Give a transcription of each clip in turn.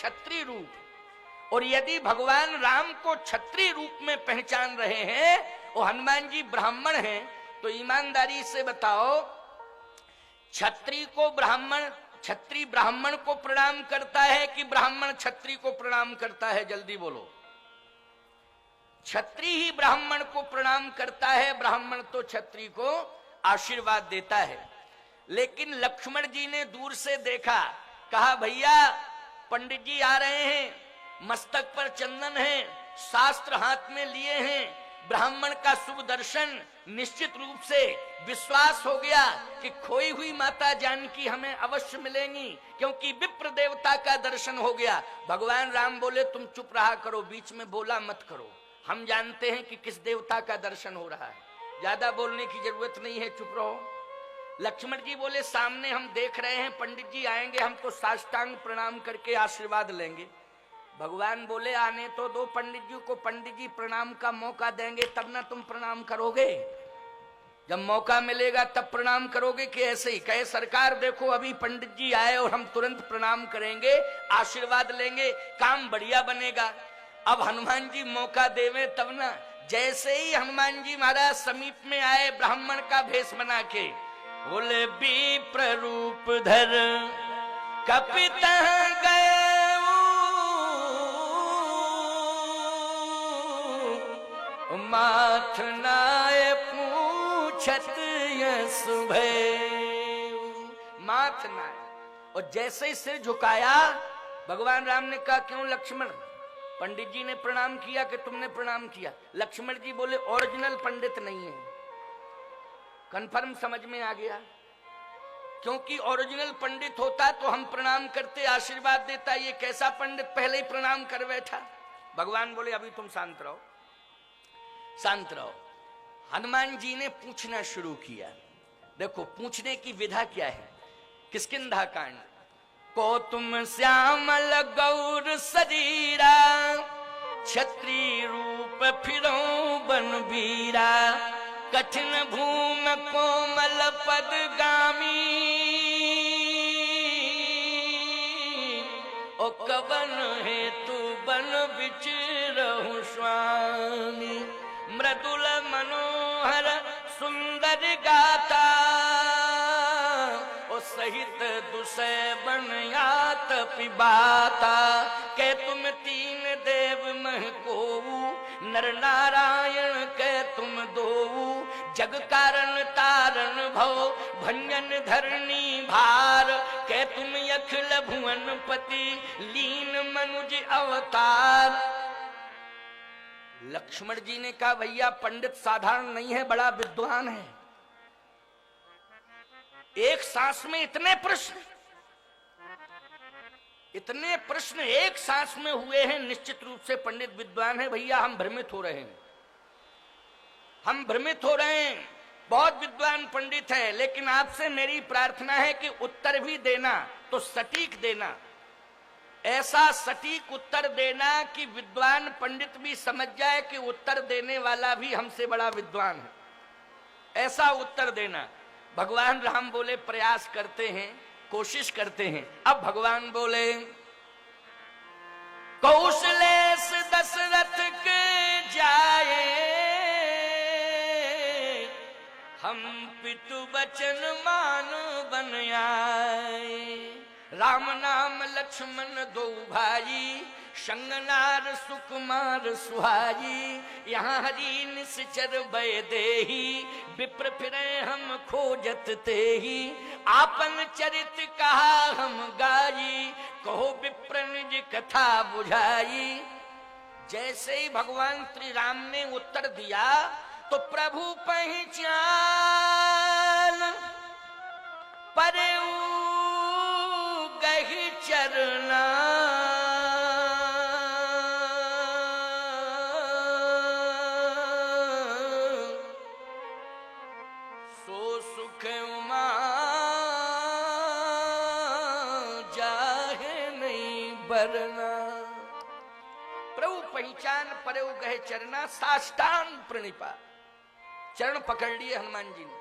क्षत्रिय रूप। और यदि भगवान राम को क्षत्रिय रूप में पहचान रहे हैं और हनुमान जी ब्राह्मण हैं, तो ईमानदारी से बताओ, क्षत्रिय ब्राह्मण को प्रणाम करता है कि ब्राह्मण क्षत्रिय को प्रणाम करता है? जल्दी बोलो। क्षत्रिय ही ब्राह्मण को प्रणाम करता है, ब्राह्मण तो क्षत्रिय को आशीर्वाद देता है। लेकिन लक्ष्मण जी ने दूर से देखा, कहा भैया पंडित जी आ रहे हैं, मस्तक पर चंदन है, शास्त्र हाथ में लिए हैं, ब्राह्मण का शुभ दर्शन, निश्चित रूप से विश्वास हो गया कि खोई हुई माता जानकी हमें अवश्य मिलेंगी, क्योंकि विप्र देवता का दर्शन हो गया। भगवान राम बोले तुम चुप रहा करो, बीच में बोला मत करो, हम जानते हैं कि किस देवता का दर्शन हो रहा है, ज्यादा बोलने की जरूरत नहीं है, चुप रहो। लक्ष्मण जी बोले सामने हम देख रहे हैं, पंडित जी आएंगे, हम तो साष्टांग प्रणाम करके आशीर्वाद लेंगे। भगवान बोले आने तो दो पंडित जी को, पंडित जी प्रणाम का मौका देंगे तब ना तुम प्रणाम करोगे, जब मौका मिलेगा तब प्रणाम करोगे कि ऐसे ही? कहे सरकार देखो अभी पंडित जी आए और हम तुरंत प्रणाम करेंगे, आशीर्वाद लेंगे, काम बढ़िया बनेगा। अब हनुमान जी मौका देवे तब ना। जैसे ही हनुमान जी महाराज समीप में आए ब्राह्मण का भेष बना के, बोले विप्र रूप धर कपित गए, माथ नाय पूछत यश भय, माथ नाय। और जैसे ही सिर झुकाया, भगवान राम ने कहा क्यों लक्ष्मण, पंडित जी ने प्रणाम किया कि तुमने प्रणाम किया? लक्ष्मण जी बोले ओरिजिनल पंडित नहीं है। कंफर्म समझ में आ गया? क्योंकि ओरिजिनल पंडित होता तो हम प्रणाम करते, आशीर्वाद देता, ये कैसा पंडित पहले ही प्रणाम कर बैठा। भगवान बोले अभी तुम शांत रहो, शांत रहो। हनुमान जी ने पूछना शुरू किया। देखो पूछने की विधा क्या है। किष्किंधा कांड। को तुम श्यामल गौर शरीरा, क्षत्रिय रूप फिरो बनवीरा, कठिन भूम कोमल पदगामी, ओ कवन हेतु बन विचरहु स्वामी, मृदुल मनोहर सुंदर गाता, ओ सहित दुसै बनयात पिबाता, के तुम तीन देव मह कोऊ, नर नारायण के तुम दोऊ, जग कारण तारण भव भंजन धरणी भार, के तुम अखिल भुवन पति लीन मनुज अवतार। लक्ष्मण जी ने कहा भैया पंडित साधारण नहीं है, बड़ा विद्वान है। एक सांस में इतने प्रश्न एक सांस में हुए हैं, निश्चित रूप से पंडित विद्वान है। भैया हम भ्रमित हो रहे हैं, हम भ्रमित हो रहे हैं, बहुत विद्वान पंडित है। लेकिन आपसे मेरी प्रार्थना है कि उत्तर भी देना तो सटीक देना, ऐसा सटीक उत्तर देना कि विद्वान पंडित भी समझ जाए कि उत्तर देने वाला भी हमसे बड़ा विद्वान है, ऐसा उत्तर देना। भगवान राम बोले प्रयास करते हैं, कोशिश करते हैं। अब भगवान बोले कौशलेश दशरथ के जाए, हम पितु बचन मान बन आए, राम नाम लक्ष्मण दो भाई, संगनार सुकुमार सुहाई, यहाँ हरि निश्चर भय देही, विप्र फिरे हम खोजत तेही, आपन चरित कहा हम गाई, कहो विप्र निज कथा बुझाई। जैसे ही भगवान श्री राम ने उत्तर दिया तो प्रभु पहचान परऊ गहि चरना, सो सुख उमा जाहे नहीं बरना। प्रभु पहचान परऊ गहे चरना, साष्टांग प्रणिपा, चरण पकड़ लिए हनुमान जी ने।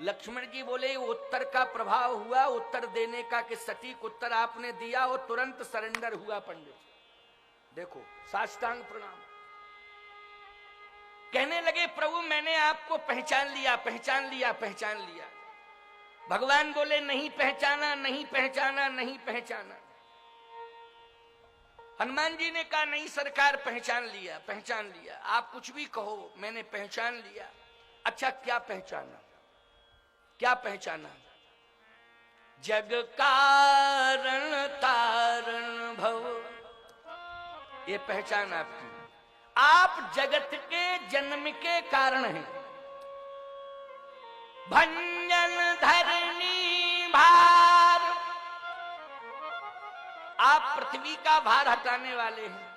लक्ष्मण जी बोले उत्तर का प्रभाव हुआ, उत्तर देने का, कि सटीक उत्तर आपने दिया, वो तुरंत सरेंडर हुआ पंडित। देखो साष्टांग प्रणाम। कहने लगे प्रभु मैंने आपको पहचान लिया, पहचान लिया, पहचान लिया। भगवान बोले नहीं पहचाना, नहीं पहचाना, नहीं पहचाना। हनुमान जी ने कहा नहीं सरकार पहचान लिया, पहचान लिया, आप कुछ भी कहो मैंने पहचान लिया। अच्छा क्या पहचाना, क्या पहचाना? जग कारण तारण भव, ये पहचान आपकी। आप जगत के जन्म के कारण हैं। भंजन धरनी भार, आप पृथ्वी का भार हटाने वाले हैं।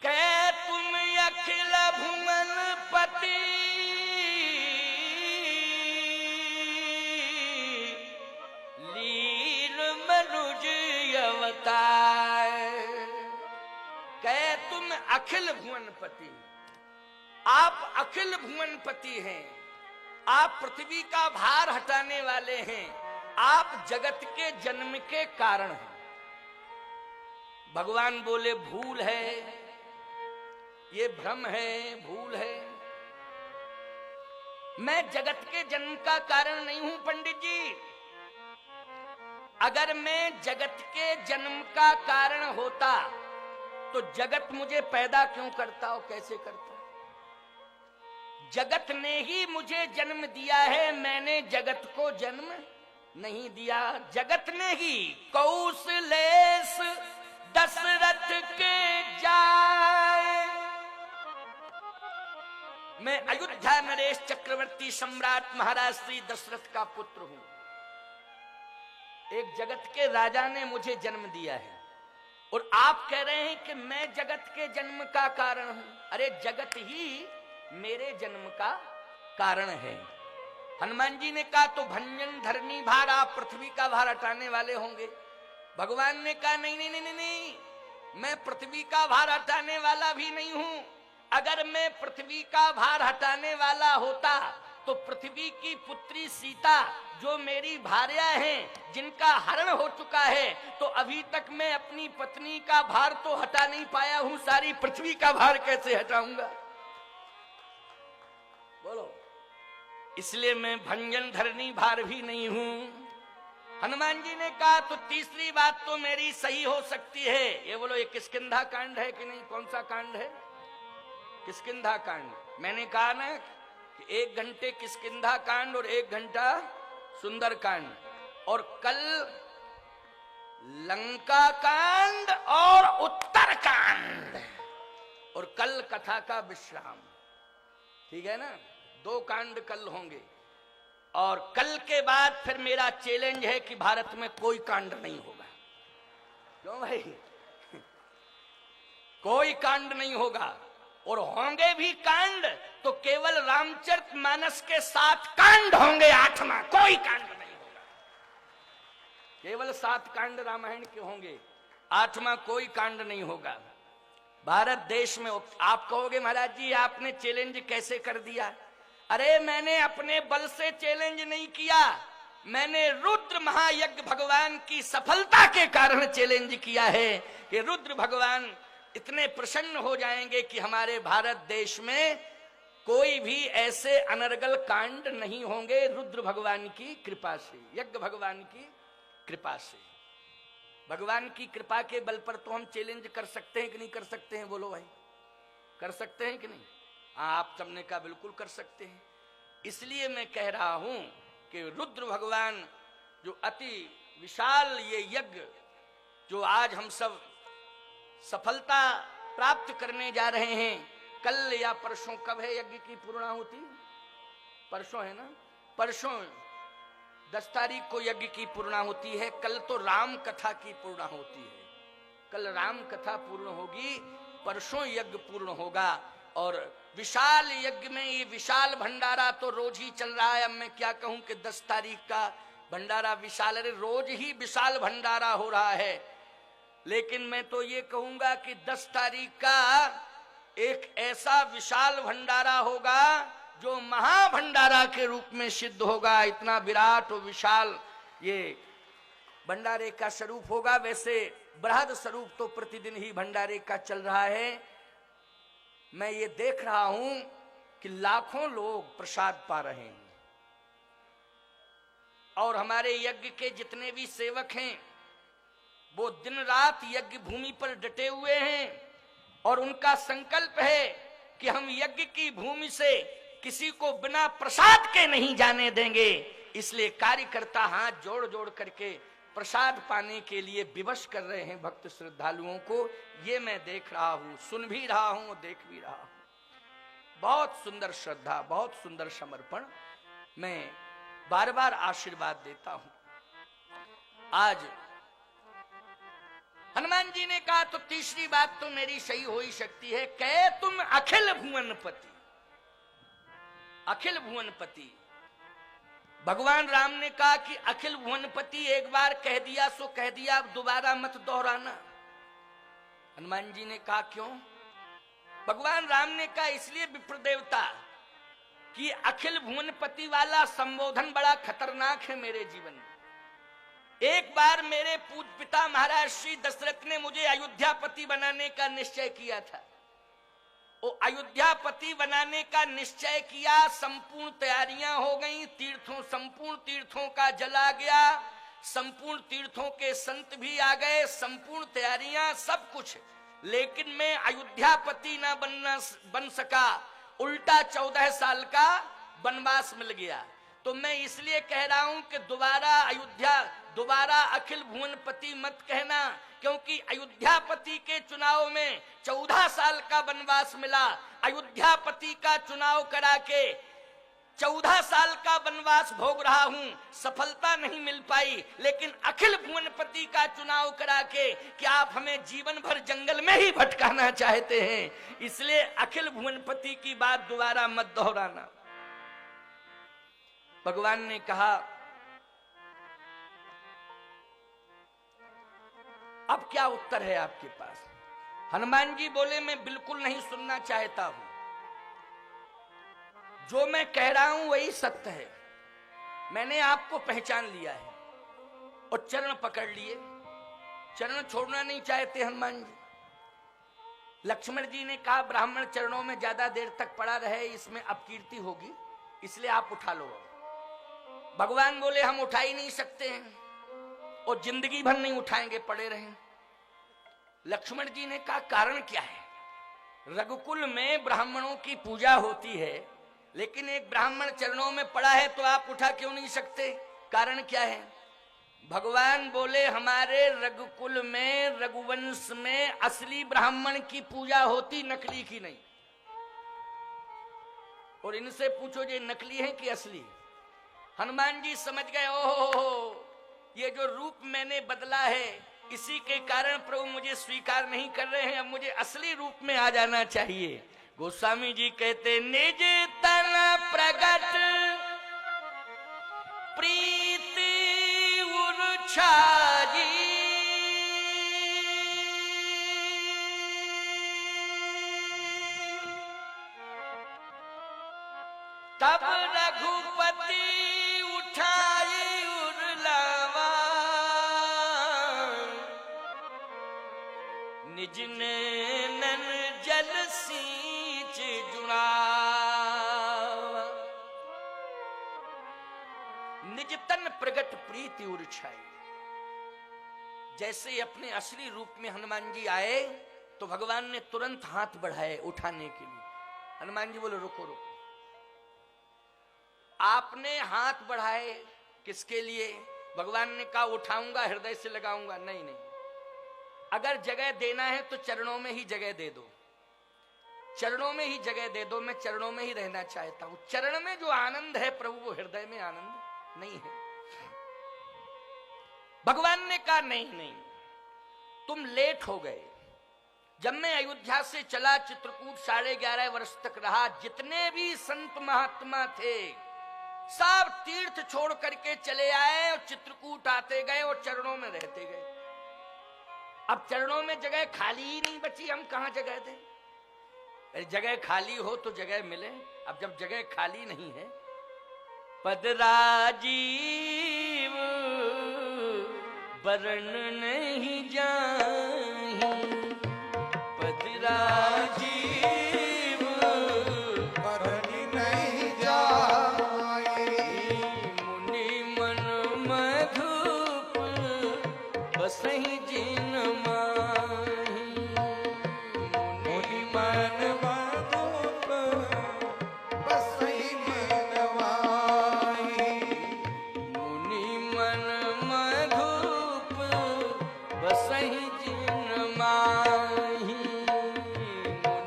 कह तुम अखिल भुवन पति, लीन मनुज अवतार। कह तुम अखिल भुवनपति, आप अखिल भुवनपति हैं, आप पृथ्वी का भार हटाने वाले हैं, आप जगत के जन्म के कारण हैं। भगवान बोले भूल है, ये भ्रम है, भूल है। मैं जगत के जन्म का कारण नहीं हूं पंडित जी। अगर मैं जगत के जन्म का कारण होता तो जगत मुझे पैदा क्यों करता और कैसे करता? जगत ने ही मुझे जन्म दिया है, मैंने जगत को जन्म नहीं दिया। जगत ने ही कौशलेश दशरथ के जाए, मैं अयोध्या नरेश चक्रवर्ती सम्राट महाराज श्री दशरथ का पुत्र हूं। एक जगत के राजा ने मुझे जन्म दिया है और आप कह रहे हैं कि मैं जगत के जन्म का कारण हूं। अरे जगत ही मेरे जन्म का कारण है। हनुमान जी ने कहा तो भंजन धरनी भार, आप पृथ्वी का भार हटाने वाले होंगे। भगवान ने कहा नहीं नहीं नहीं नहीं, मैं पृथ्वी का भार हटाने वाला भी नहीं हूं। अगर मैं पृथ्वी का भार हटाने वाला होता तो पृथ्वी की पुत्री सीता जो मेरी भार्या हैं, जिनका हरण हो चुका है, तो अभी तक मैं अपनी पत्नी का भार तो हटा नहीं पाया हूं, सारी पृथ्वी का भार कैसे हटाऊंगा? बोलो। इसलिए मैं भंजन धरनी भार भी नहीं हूं। हनुमान जी ने कहा तो तीसरी बात तो मेरी सही हो सकती है। ये बोलो ये किष्किंधा कांड है कि नहीं? कौन सा कांड है? किष्किंधा कांड। मैंने कहा ना कि 1 घंटे किष्किंधा कांड और 1 घंटा सुंदर कांड, और कल लंका कांड और उत्तर कांड, और कल कथा का विश्राम। ठीक है ना? 2 कांड कल होंगे। और कल के बाद फिर मेरा चैलेंज है कि भारत में कोई कांड नहीं होगा। क्यों भाई? कोई कांड नहीं होगा, और होंगे भी कांड तो केवल रामचरितमानस के 7 कांड होंगे, 8वां कोई कांड नहीं होगा। केवल 7 कांड रामायण के होंगे, 8वां कोई कांड नहीं होगा भारत देश में। आप कहोगे महाराज जी आपने चैलेंज कैसे कर दिया? अरे मैंने अपने बल से चैलेंज नहीं किया, मैंने रुद्र महायज्ञ भगवान की सफलता के कारण चैलेंज किया है कि रुद्र भगवान इतने प्रसन्न हो जाएंगे कि हमारे भारत देश में कोई भी ऐसे अनर्गल कांड नहीं होंगे, रुद्र भगवान की कृपा से, यज्ञ भगवान की कृपा से। भगवान की कृपा के बल पर तो हम चैलेंज कर सकते हैं कि नहीं कर सकते हैं? बोलो भाई, कर सकते हैं कि नहीं? हाँ, आप सबने कहा बिल्कुल कर सकते हैं। इसलिए मैं कह रहा हूं कि रुद्र भगवान जो अति विशाल ये यज्ञ जो आज हम सब सफलता प्राप्त करने जा रहे हैं, कल या परसों, कब है यज्ञ की पूर्णाहुति? परसों है ना? परसों 10 तारीख को यज्ञ की पूर्णाहुति है। कल तो राम कथा की पूर्णाहुति है। कल राम कथा पूर्ण होगी, परसों यज्ञ पूर्ण होगा। और विशाल यज्ञ में ये विशाल भंडारा तो रोज ही चल रहा है। अब मैं क्या कहूं कि 10 तारीख का भंडारा विशाल, अरे रोज ही विशाल भंडारा हो रहा है। लेकिन मैं तो ये कहूंगा कि 10 तारीख का एक ऐसा विशाल भंडारा होगा जो महाभंडारा के रूप में सिद्ध होगा। इतना विराट और विशाल ये भंडारे का स्वरूप होगा। वैसे बृहद स्वरूप तो प्रतिदिन ही भंडारे का चल रहा है। मैं ये देख रहा हूं कि लाखों लोग प्रसाद पा रहे हैं और हमारे यज्ञ के जितने भी सेवक हैं वो दिन रात यज्ञ भूमि पर डटे हुए हैं और उनका संकल्प है कि हम यज्ञ की भूमि से किसी को बिना प्रसाद के नहीं जाने देंगे। इसलिए कार्यकर्ता हाथ जोड़ जोड़ करके प्रसाद पाने के लिए विवश कर रहे हैं भक्त श्रद्धालुओं को। ये मैं देख रहा हूं, सुन भी रहा हूं, देख भी रहा हूं। बहुत सुंदर श्रद्धा, बहुत सुंदर समर्पण। मैं बार बार आशीर्वाद देता हूं। आज हनुमान जी ने कहा तो तीसरी बात तो मेरी सही हो ही सकती है, कहे तुम अखिल भुवनपति। अखिल भुवनपति भगवान राम ने कहा कि अखिल भुवनपति एक बार कह दिया सो कह दिया, अब दोबारा मत दोहराना। हनुमान जी ने कहा क्यों? भगवान राम ने कहा इसलिए विप्र देवता कि अखिल भुवनपति वाला संबोधन बड़ा खतरनाक है मेरे जीवन में। एक बार मेरे पूज्य पिता महाराज श्री दशरथ ने मुझे अयोध्यापति बनाने का निश्चय किया था। वो अयोध्यापति बनाने का निश्चय किया, संपूर्ण तैयारियां हो गई, संपूर्ण तीर्थों का जल आ गया, संपूर्ण तीर्थों के संत भी आ गए, संपूर्ण तैयारियां सब कुछ, लेकिन मैं अयोध्यापति ना बन सका। उल्टा 14 साल का वनवास मिल गया। तो मैं इसलिए कह रहा हूं कि दोबारा अखिल भुवनपति मत कहना, क्योंकि अयोध्यापति के चुनाव में 14 साल का वनवास मिला। अयोध्यापति का चुनाव करा के 14 साल का वनवास भोग रहा हूं, सफलता नहीं मिल पाई। लेकिन अखिल भुवनपति का चुनाव करा के कि आप हमें जीवन भर जंगल में ही भटकाना चाहते हैं, इसलिए अखिल भुवनपति की बात दोबारा मत दोहराना। भगवान ने कहा अब क्या उत्तर है आपके पास? हनुमान जी बोले मैं बिल्कुल नहीं सुनना चाहता हूं, जो मैं कह रहा हूं वही सत्य है। मैंने आपको पहचान लिया है और चरण पकड़ लिए, चरण छोड़ना नहीं चाहते हनुमान जी। लक्ष्मण जी ने कहा ब्राह्मण चरणों में ज्यादा देर तक पड़ा रहे, इसमें अपकीर्ति होगी, इसलिए आप उठा लो। भगवान बोले हम उठा ही नहीं सकते हैं और जिंदगी भर नहीं उठाएंगे, पड़े रहें। लक्ष्मण जी ने कहा कारण क्या है? रघुकुल में ब्राह्मणों की पूजा होती है, लेकिन एक ब्राह्मण चरणों में पड़ा है तो आप उठा क्यों नहीं सकते? कारण क्या है? भगवान बोले हमारे रघुकुल में, रघुवंश में असली ब्राह्मण की पूजा होती, नकली की नहीं। और इनसे पूछो ये नकली है कि असली? हनुमान जी समझ गए, ओहो ये जो रूप मैंने बदला है इसी के कारण प्रभु मुझे स्वीकार नहीं कर रहे हैं, अब मुझे असली रूप में आ जाना चाहिए। गोस्वामी जी कहते निज तन प्रगट प्रीति उरुछाजी, तब रघुपति उठाई उरलावा, निज नैनन जल सींच जुड़ावा। निज तन प्रगट प्रीति उरछाई। जैसे अपने असली रूप में हनुमान जी आए तो भगवान ने तुरंत हाथ बढ़ाए उठाने के लिए। हनुमान जी बोले रुको रुको। आपने हाथ बढ़ाए किसके लिए? भगवान ने कहा उठाऊंगा, हृदय से लगाऊंगा। नहीं नहीं, अगर जगह देना है तो चरणों में ही जगह दे दो, चरणों में ही जगह दे दो। मैं चरणों में ही रहना चाहता हूं। चरण में जो आनंद है प्रभु, वो हृदय में आनंद नहीं है। भगवान ने कहा नहीं नहीं, तुम लेट हो गए। जब मैं अयोध्या से चला, चित्रकूट 11.5 वर्ष तक रहा, जितने भी संत महात्मा थे सब तीर्थ छोड़ करके चले आए और चित्रकूट आते गए और चरणों में रहते गए। अब चरणों में जगह खाली ही नहीं बची, हम कहां जगह दें? जगह खाली हो तो जगह मिले। अब जब जगह खाली नहीं है, पद राजीव वरण नहीं जाहि, पद राजीव वरण नहीं जाहि, मुनि मन मधुप बसहि जिन माहि, मुनि मन मधुप बसहि जिन माहि, मुनि मन मधुप बसहि जिन माहि,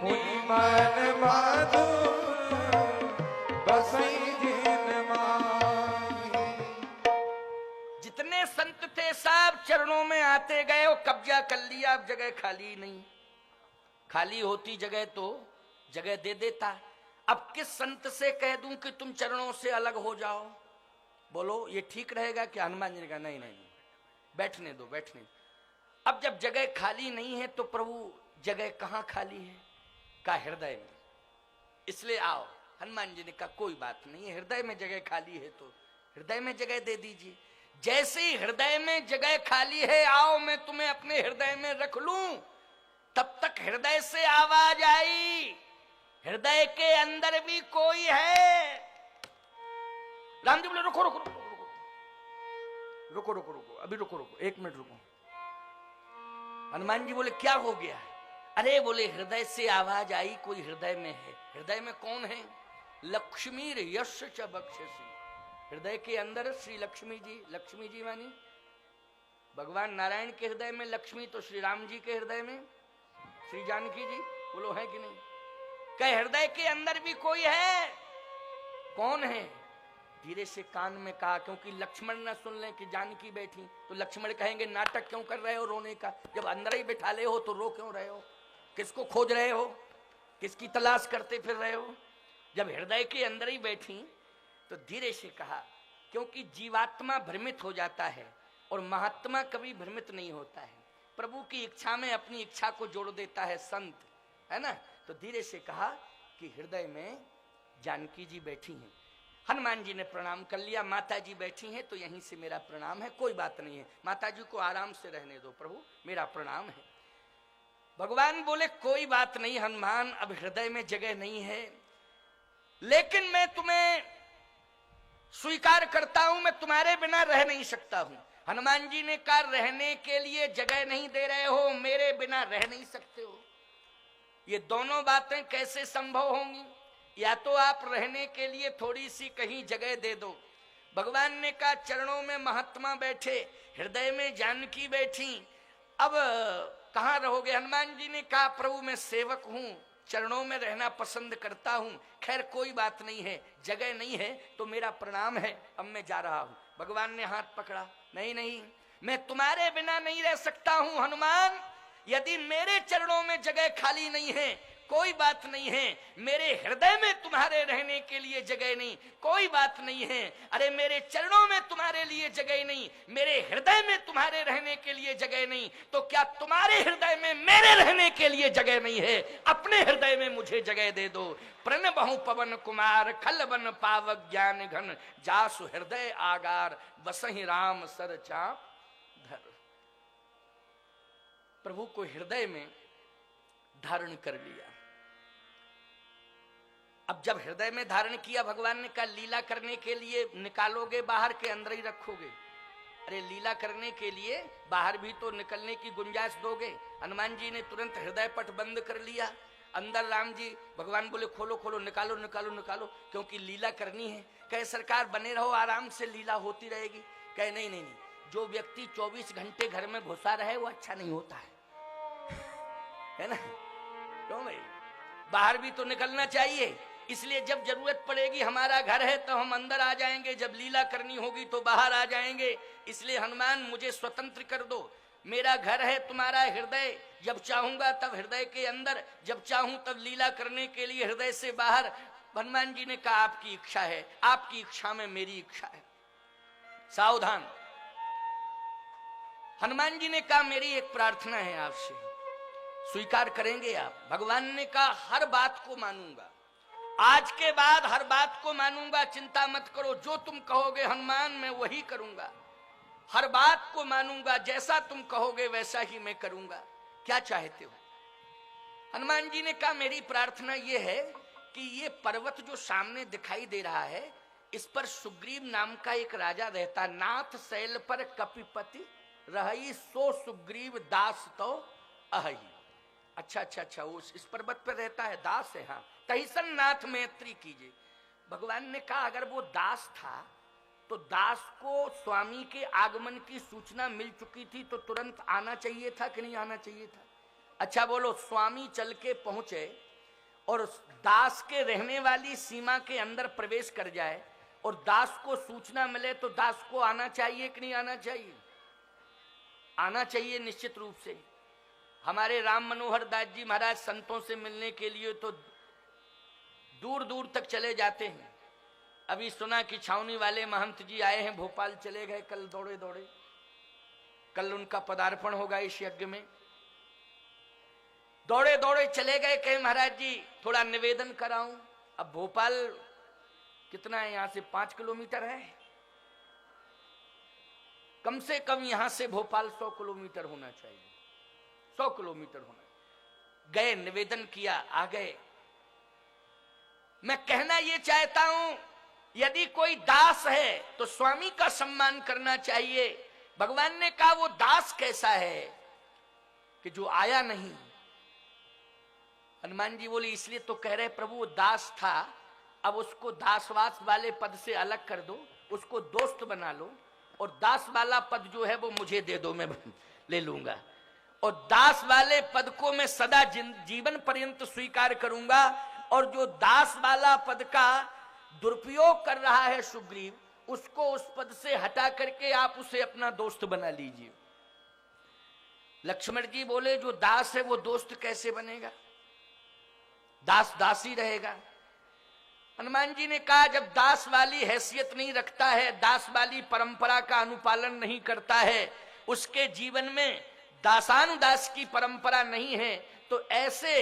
मुनि मन मधुप बसहि जिन माहि। जितने संत थे सब चरणों में आते गए और कब्जा कर लिया। अब जगह खाली नहीं, खाली होती जगह तो जगह दे देता। अब किस संत से कह दूं कि तुम चरणों से अलग हो जाओ? बोलो ये ठीक रहेगा कि? हनुमान जी ने कहा नहीं नहीं, बैठने दो, बैठने दो। अब जब जगह खाली नहीं है तो प्रभु जगह कहां खाली है? का हृदय में। इसलिए आओ। हनुमान जी ने कहा कोई बात नहीं, हृदय में जगह खाली है तो हृदय में जगह दे दीजिए। जैसे ही हृदय में जगह खाली है, आओ मैं तुम्हें अपने हृदय में रख लूं। तब तक हृदय से आवाज आई, हृदय के अंदर भी कोई है। राम जी बोले रुको रुको रुको रुको रुको रुको रुको, अभी रुको रुको, 1 मिनट रुको। हनुमान जी बोले क्या हो गया? अरे बोले हृदय से आवाज आई, कोई हृदय में है। हृदय में कौन है? लक्ष्मी यश च बक्षसी। हृदय के अंदर श्री लक्ष्मी जी। लक्ष्मी जी मानी भगवान नारायण के हृदय में लक्ष्मी, तो श्री राम जी के हृदय में श्री जानकी जी। बोलो है कि नहीं? कहे हृदय के अंदर भी कोई है। कौन है? धीरे से कान में कहा, क्योंकि लक्ष्मण ना सुन ले कि जानकी बैठी तो लक्ष्मण कहेंगे नाटक क्यों कर रहे हो रोने का? जब अंदर ही बैठा ले हो तो रो क्यों रहे हो? किसको खोज रहे हो? किसकी तलाश करते फिर रहे हो? जब हृदय के अंदर ही बैठी तो धीरे से कहा, क्योंकि जीवात्मा भ्रमित हो जाता है और महात्मा कभी भ्रमित नहीं होता है। प्रभु की इच्छा में अपनी इच्छा को जोड़ देता है संत, है ना? तो धीरे से कहा कि हृदय में जानकी जी बैठी हैं। हनुमान जी ने प्रणाम कर लिया। माता जी बैठी हैं तो यहीं से मेरा प्रणाम है, कोई बात नहीं है, माता जी को आराम से रहने दो, प्रभु मेरा प्रणाम है। भगवान बोले कोई बात नहीं हनुमान, अब हृदय में जगह नहीं है, लेकिन मैं तुम्हें स्वीकार करता हूं, मैं तुम्हारे बिना रह नहीं सकता हूं। हनुमान जी ने कहा रहने के लिए जगह नहीं दे रहे हो, मेरे बिना रह नहीं सकते हो। ये दोनों बातें कैसे संभव होंगी? या तो आप रहने के लिए थोड़ी सी कहीं जगह दे दो। भगवान ने कहा चरणों में महात्मा बैठे, हृदय में जानकी बैठी, अब कहां रहोगे? हनुमान जी ने कहा प्रभु मैं सेवक हूं, चरणों में रहना पसंद करता हूं। खैर कोई बात नहीं है, जगह नहीं है तो मेरा प्रणाम है, अब मैं जा रहा हूं। भगवान ने हाथ पकड़ा, नहीं नहीं, मैं तुम्हारे बिना नहीं रह सकता हूं हनुमान। यदि मेरे चरणों में जगह खाली नहीं है कोई बात नहीं है, मेरे हृदय में तुम्हारे रहने के लिए जगह नहीं, कोई बात नहीं है। अरे मेरे चरणों में तुम्हारे लिए जगह नहीं, मेरे हृदय में तुम्हारे रहने के लिए जगह नहीं, तो क्या तुम्हारे हृदय में मेरे रहने के लिए जगह नहीं है? अपने हृदय में मुझे जगह दे दो। प्रण बहु पवन कुमार खल बन पावक ज्ञान घन, जासु हृदय आगार बसहि राम सर चाप धर। प्रभु को हृदय में धारण कर लिया। अब जब हृदय में धारण किया, भगवान ने कहा लीला करने के लिए निकालोगे बाहर के अंदर ही रखोगे? अरे लीला करने के लिए बाहर भी तो निकलने की गुंजाइश दोगे। हनुमान जी ने तुरंत हृदय पट बंद कर लिया। अंदर राम जी, भगवान बोले खोलो खोलो, निकालो निकालो निकालो, क्योंकि लीला करनी है। कहे सरकार बने रहो, आराम से लीला होती रहेगी। कहे नहीं नहीं नहीं, जो व्यक्ति 24 घंटे घर में घुसा रहे वो अच्छा नहीं होता है ना? क्यों भाई, बाहर भी तो निकलना चाहिए। इसलिए जब जरूरत पड़ेगी, हमारा घर है तो हम अंदर आ जाएंगे, जब लीला करनी होगी तो बाहर आ जाएंगे। इसलिए हनुमान मुझे स्वतंत्र कर दो, मेरा घर है तुम्हारा हृदय, जब चाहूंगा तब हृदय के अंदर, जब चाहूं तब लीला करने के लिए हृदय से बाहर। हनुमान जी ने कहा आपकी इच्छा है, आपकी इच्छा में मेरी इच्छा है, सावधान। हनुमान जी ने कहा मेरी एक प्रार्थना है आपसे, स्वीकार करेंगे आप? भगवान ने कहा हर बात को मानूंगा, आज के बाद हर बात को मानूंगा, चिंता मत करो, जो तुम कहोगे हनुमान मैं वही करूंगा, हर बात को मानूंगा, जैसा तुम कहोगे वैसा ही मैं करूंगा, क्या चाहते हो? हनुमान जी ने कहा मेरी प्रार्थना यह है कि ये पर्वत जो सामने दिखाई दे रहा है, इस पर सुग्रीव नाम का एक राजा रहता, नाथ शैल पर कपिपति रही, सो सुग्रीव दास तो अहि। अच्छा, वो इस पर्वत पर रहता है, दास है, हाँ, तहिसन नाथ मैत्री कीजिए। भगवान ने कहा अगर वो दास था तो दास को स्वामी के आगमन की सूचना मिल चुकी थी, तो तुरंत आना चाहिए था कि नहीं आना चाहिए था? अच्छा बोलो, स्वामी चल के पहुंचे और दास के रहने वाली सीमा के अंदर प्रवेश कर जाए और दास को सूचना मिले, तो दास को आना चाहिए कि नहीं आना चाहिए? आना चाहिए निश्चित रूप से। हमारे राम मनोहर दास जी महाराज संतों से मिलने के लिए तो दूर दूर तक चले जाते हैं। अभी सुना कि छावनी वाले महंत जी आए हैं, भोपाल चले गए कल दौड़े दौड़े, कल उनका पदार्पण होगा इस यज्ञ में, दौड़े दौड़े चले गए, कहे महाराज जी थोड़ा निवेदन कराऊं। अब भोपाल कितना है यहां से? 5 किलोमीटर है, कम से कम यहां से भोपाल 100 किलोमीटर होना चाहिए, 100 किलोमीटर होना। गए, निवेदन किया, आ गए। मैं कहना यह चाहता हूं यदि कोई दास है तो स्वामी का सम्मान करना चाहिए। भगवान ने कहा वो दास कैसा है कि जो आया नहीं? हनुमान जी बोले इसलिए तो कह रहे प्रभु वो दास था, अब उसको दासवास वाले पद से अलग कर दो, उसको दोस्त बना लो, और दास वाला पद जो है वो मुझे दे दो, मैं ले लूंगा, और दास वाले पद को मैं सदा जीवन पर्यंत स्वीकार करूंगा, और जो दास वाला पद का दुरुपयोग कर रहा है सुग्रीव, उसको उस पद से हटा करके आप उसे अपना दोस्त बना लीजिए। लक्ष्मण जी बोले जो दास है वो दोस्त कैसे बनेगा? दास दास ही रहेगा। हनुमान जी ने कहा जब दास वाली हैसियत नहीं रखता है, दास वाली परंपरा का अनुपालन नहीं करता है, उसके जीवन में दासानुदास की परंपरा नहीं है, तो ऐसे